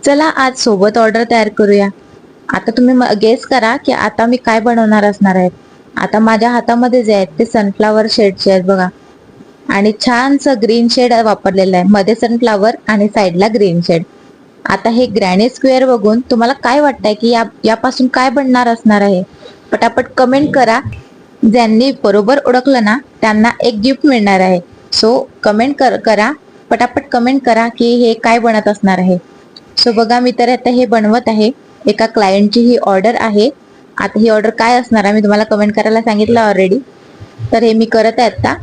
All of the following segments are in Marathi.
चला आज सोबत ऑर्डर तयार करूया। आता तुम्ही गेस करा की आता मी काय बनवणार असणार आहे। आता माझ्या हातामध्ये जे आहेत ते सनफ्लावर शेडचे आहेत बघा, आणि छानसं ग्रीन शेड वापरलेलं आहे, मध्ये सनफ्लावर आणि साईडला ग्रीन शेड। आता हे ग्रॅनी स्क्वेअर बघून तुम्हाला काय वाटतंय की यापासून काय बनणार असणार आहे? पटापट कमेंट करा। ज्यांनी बरोबर ओळखलं ना त्यांना एक गिफ्ट मिळणार आहे। सो कमेंट करा, पटापट कमेंट करा की हे काय बनत असणार आहे। सो बघा, मी तर आता हे बनवत आहे। एका क्लायंटची ही ऑर्डर आहे। आता ही ऑर्डर काय असणार आहे मी तुम्हाला कमेंट करायला सांगितलं ऑलरेडी, तर हे मी करत आहे आता।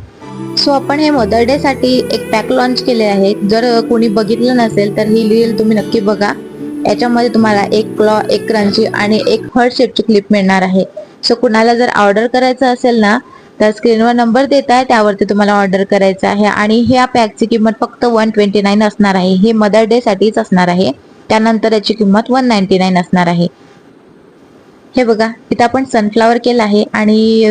सो आपण हे मदर डे साठी एक पॅक लॉन्च केले आहे। जर कोणी बघितलं नसेल तर ही रील तुम्ही नक्की बघा। याच्यामध्ये तुम्हाला एक क्लॉ, एक क्रंची आणि एक हर्ट शेपची क्लिप मिळणार आहे। सो कुणाला जर ऑर्डर करायचं असेल ना तर स्क्रीनवर नंबर देत आहे, त्यावरती तुम्हाला ऑर्डर करायचं आहे। आणि ह्या पॅकची किंमत फक्त 129 असणार आहे। हे मदर डे साठीच असणार आहे, त्यानंतर याची किंमत 199 असणार आहे। हे बघा, इथं आपण सनफ्लावर केलं आहे आणि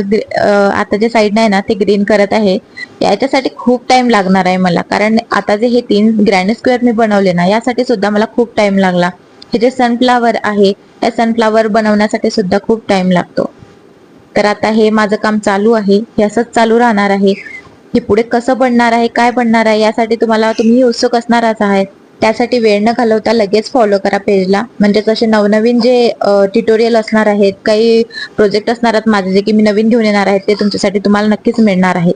आता जे साईड आहे ना ते ग्रीन करत आहे। याच्यासाठी खूप टाइम लागणार आहे मला, कारण आता जे हे 3 ग्रॅनी स्क्वेअर मी बनवले ना यासाठी सुद्धा मला खूप टाइम लागला। हे जे सनफ्लावर आहे या सनफ्लावर बनवण्यासाठी सुद्धा खूप टाइम लागतो। तर आता हे माझं काम चालू आहे, हे असंच चालू राहणार आहे। हे पुढे कसं बनणार आहे, काय बनणार आहे यासाठी तुम्ही उत्सुक असणारच आहात। त्यासाठी वेळ न घालवता लगेच फॉलो करा पेजला, म्हणजे कसे नवनवीन जे ट्युटोरियल असणार आहेत, काही प्रोजेक्ट असणार आहेत माझे जे की मी नवीन घेऊन येणार आहे ते तुमच्यासाठी तुम्हाला नक्कीच मिळणार आहे।